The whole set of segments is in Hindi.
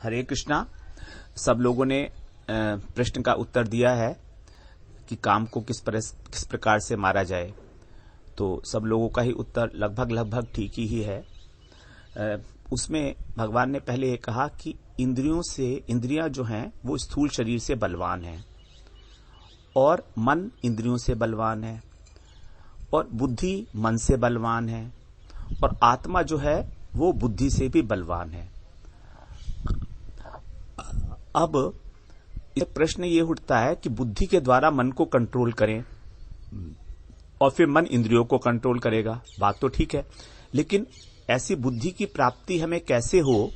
हरे कृष्णा। सब लोगों ने प्रश्न का उत्तर दिया है कि काम को किस प्रकार से मारा जाए। तो सब लोगों का ही उत्तर लगभग ठीक ही है। उसमें भगवान ने पहले ये कहा कि इंद्रियां जो हैं वो स्थूल शरीर से बलवान हैं और मन इंद्रियों से बलवान है और बुद्धि मन से बलवान है और आत्मा जो है वो बुद्धि से भी बलवान है। अब प्रश्न ये उठता है कि बुद्धि के द्वारा मन को कंट्रोल करें और फिर मन इंद्रियों को कंट्रोल करेगा। बात तो ठीक है, लेकिन ऐसी बुद्धि की प्राप्ति हमें कैसे हो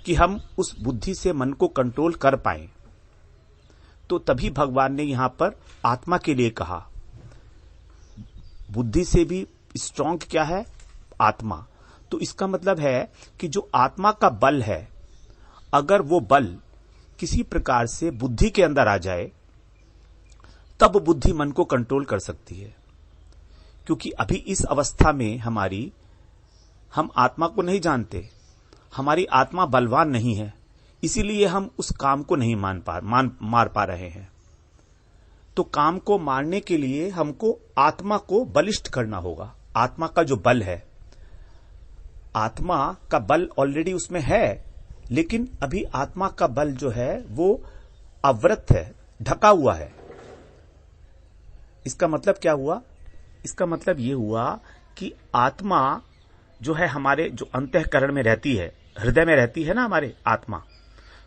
कि हम उस बुद्धि से मन को कंट्रोल कर पाएं। तो तभी भगवान ने यहां पर आत्मा के लिए कहा। बुद्धि से भी स्ट्रांग क्या है? आत्मा। तो इसका मतलब है कि जो आत्मा का बल है, अगर वो बल किसी प्रकार से बुद्धि के अंदर आ जाए तब बुद्धि मन को कंट्रोल कर सकती है। क्योंकि अभी इस अवस्था में हम आत्मा को नहीं जानते, हमारी आत्मा बलवान नहीं है, इसीलिए हम उस काम को नहीं मार पा रहे हैं। तो काम को मारने के लिए हमको आत्मा को बलिष्ठ करना होगा। आत्मा का जो बल है, आत्मा का बल ऑलरेडी उसमें है, लेकिन अभी आत्मा का बल जो है वो अवृत है, ढका हुआ है। इसका मतलब क्या हुआ? इसका मतलब ये हुआ कि आत्मा जो है हमारे जो अंतःकरण में रहती है, हृदय में रहती है ना हमारे आत्मा,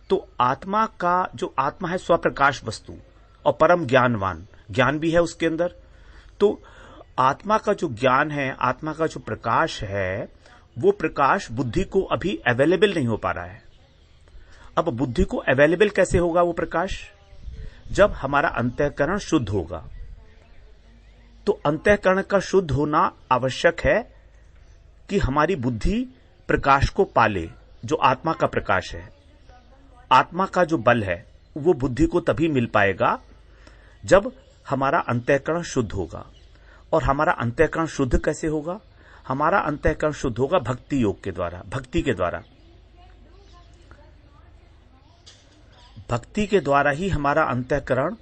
तो आत्मा का जो आत्मा है स्वप्रकाश वस्तु और परम ज्ञानवान, ज्ञान भी है उसके अंदर। तो आत्मा का जो ज्ञान है, आत्मा का जो प्रकाश है, वो प्रकाश बुद्धि को अभी अवेलेबल नहीं हो पा रहा है। अब बुद्धि को अवेलेबल कैसे होगा वो प्रकाश? जब हमारा अंतःकरण शुद्ध होगा। तो अंतःकरण का शुद्ध होना आवश्यक है कि हमारी बुद्धि प्रकाश को पाले, जो आत्मा का प्रकाश है। आत्मा का जो बल है वो बुद्धि को तभी मिल पाएगा जब हमारा अंतःकरण शुद्ध होगा। और हमारा अंतःकरण शुद्ध कैसे होगा? हमारा अंतःकरण शुद्ध होगा भक्ति योग के द्वारा, भक्ति के द्वारा। भक्ति के द्वारा ही हमारा अंतःकरण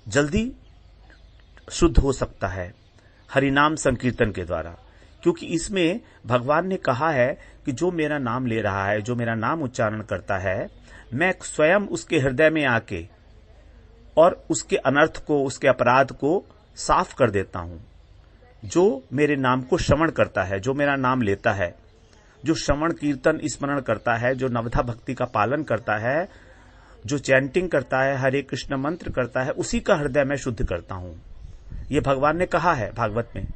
जल्दी शुद्ध हो सकता है, हरिनाम संकीर्तन के द्वारा। क्योंकि इसमें भगवान ने कहा है कि जो मेरा नाम ले रहा है, जो मेरा नाम उच्चारण करता है, मैं स्वयं उसके हृदय में आके और उसके अनर्थ को, उसके अपराध को साफ कर देता हूं। जो मेरे नाम को श्रवण करता है, जो मेरा नाम लेता है, जो श्रवण कीर्तन स्मरण करता है, जो नवधा भक्ति का पालन करता है, जो चैंटिंग करता है, हरे कृष्ण मंत्र करता है, उसी का हृदय मैं शुद्ध करता हूं। ये भगवान ने कहा है भागवत में।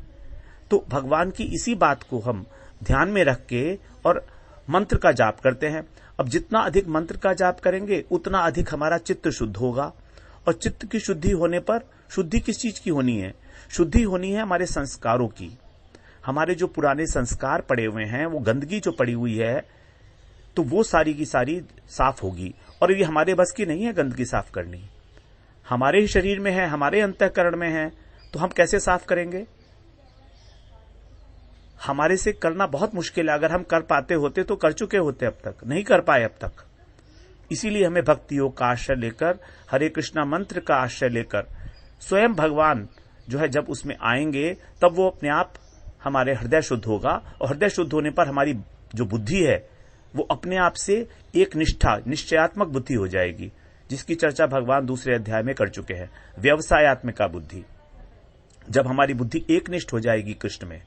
तो भगवान की इसी बात को हम ध्यान में रख के और मंत्र का जाप करते हैं। अब जितना अधिक मंत्र का जाप करेंगे उतना अधिक हमारा चित्त शुद्ध होगा। और चित्त की शुद्धि होने पर, शुद्धि किस चीज की होनी है? शुद्धि होनी है हमारे संस्कारों की। हमारे जो पुराने संस्कार पड़े हुए हैं, वो गंदगी जो पड़ी हुई है, तो वो सारी की सारी साफ होगी। और ये हमारे बस की नहीं है गंदगी साफ करनी, हमारे ही शरीर में है, हमारे अंतःकरण में है। तो हम कैसे साफ करेंगे? हमारे से करना बहुत मुश्किल है। अगर हम कर पाते होते तो कर चुके होते, अब तक नहीं कर पाए अब तक। इसीलिए हमें भक्ति योग का आश्रय लेकर, हरे कृष्णा मंत्र का आश्रय लेकर, स्वयं भगवान जो है जब उसमें आएंगे तब वो अपने आप हमारे हृदय शुद्ध होगा। और हृदय शुद्ध होने पर हमारी जो बुद्धि है वो अपने आप से एक निश्चयात्मक बुद्धि हो जाएगी, जिसकी चर्चा भगवान दूसरे अध्याय में कर चुके हैं। व्यवसायत्मिका बुद्धि। जब हमारी बुद्धि एकनिष्ठ हो जाएगी कृष्ण में,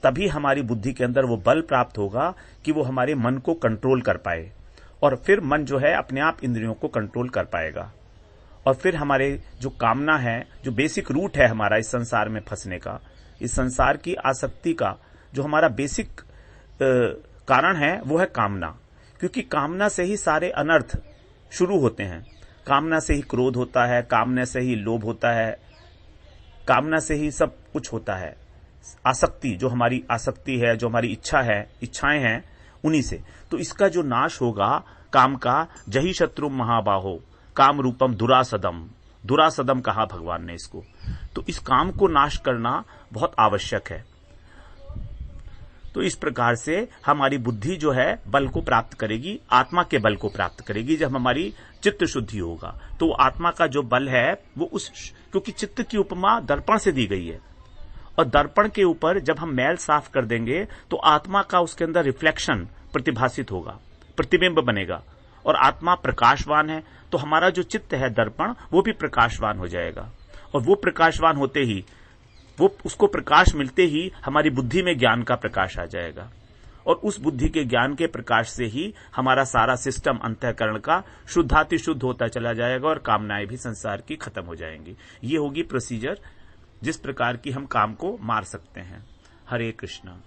तभी हमारी बुद्धि के अंदर वो बल प्राप्त होगा कि वो हमारे मन को कंट्रोल कर पाए। और फिर मन जो है अपने आप इंद्रियों को कंट्रोल कर पाएगा। और फिर हमारे जो कामना है, जो बेसिक रूट है हमारा इस संसार में फंसने का, इस संसार की आसक्ति का जो हमारा बेसिक कारण है, वो है कामना। क्योंकि कामना से ही सारे अनर्थ शुरू होते हैं। कामना से ही क्रोध होता है, कामना से ही लोभ होता है, कामना से ही सब कुछ होता है। आसक्ति, जो हमारी आसक्ति है, जो हमारी इच्छाएं हैं, उन्हीं से। तो इसका जो नाश होगा काम का, जही शत्रु महाबाहो काम रूपम दुरासदम, दुरासदम कहा भगवान ने इसको। तो इस काम को नाश करना बहुत आवश्यक है। तो इस प्रकार से हमारी बुद्धि जो है बल को प्राप्त करेगी, आत्मा के बल को प्राप्त करेगी। जब हमारी चित्त शुद्धि होगा तो आत्मा का जो बल है वो क्योंकि चित्त की उपमा दर्पण से दी गई है, और दर्पण के ऊपर जब हम मैल साफ कर देंगे तो आत्मा का उसके अंदर रिफ्लेक्शन प्रतिभासित होगा, प्रतिबिंब बनेगा, और आत्मा प्रकाशवान है तो हमारा जो चित्त है दर्पण वो भी प्रकाशवान हो जाएगा। और वो प्रकाशवान होते ही, वो उसको प्रकाश मिलते ही हमारी बुद्धि में ज्ञान का प्रकाश आ जाएगा, और उस बुद्धि के ज्ञान के प्रकाश से ही हमारा सारा सिस्टम अंतःकरण का शुद्धातिशुद्ध होता चला जाएगा और कामनाएं भी संसार की खत्म हो जाएंगी। ये होगी प्रोसीजर जिस प्रकार की हम काम को मार सकते हैं। हरे कृष्णा।